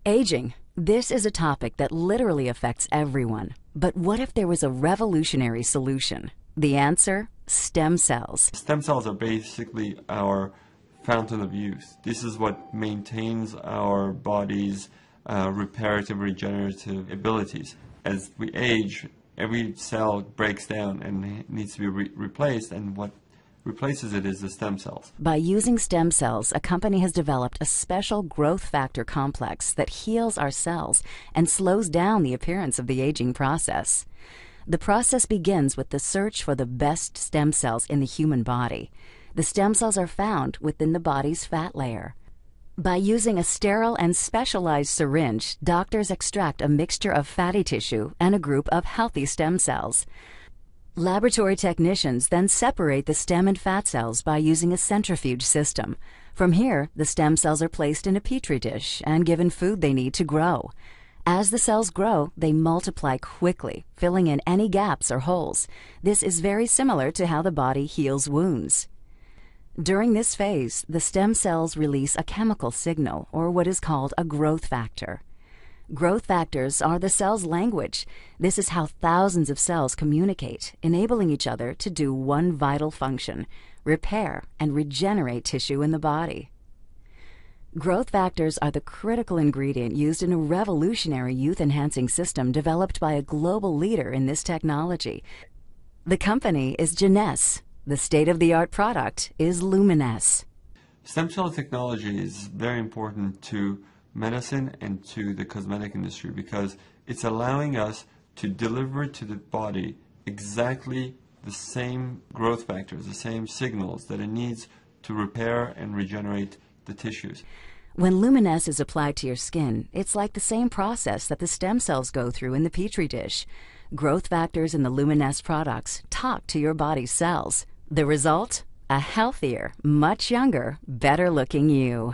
Aging. This is a topic that literally affects everyone. But what if there was a revolutionary solution? The answer? Stem cells. Stem cells are basically our fountain of youth. This is what maintains our body's reparative, regenerative abilities. As we age, every cell breaks down and needs to be replaced, and what replaces it is the stem cells. By using stem cells, a company has developed a special growth factor complex that heals our cells and slows down the appearance of the aging process. The process begins with the search for the best stem cells in the human body. The stem cells are found within the body's fat layer. By using a sterile and specialized syringe, doctors extract a mixture of fatty tissue and a group of healthy stem cells. Laboratory technicians then separate the stem and fat cells by using a centrifuge system. From here, the stem cells are placed in a petri dish and given food they need to grow. As the cells grow, they multiply quickly, filling in any gaps or holes. This is very similar to how the body heals wounds. During this phase, the stem cells release a chemical signal, or what is called a growth factor. Growth factors are the cell's language. This is how thousands of cells communicate, enabling each other to do one vital function: repair and regenerate tissue in the body. Growth factors are the critical ingredient used in a revolutionary youth-enhancing system developed by a global leader in this technology. The company is Genes. The state-of-the-art product is Luminesce. Stem cell technology is very important to medicine and to the cosmetic industry because it's allowing us to deliver to the body exactly the same growth factors, the same signals that it needs to repair and regenerate the tissues. When Luminesce is applied to your skin, it's like the same process that the stem cells go through in the petri dish. Growth factors in the Luminesce products talk to your body's cells. The result? A healthier, much younger, better-looking you.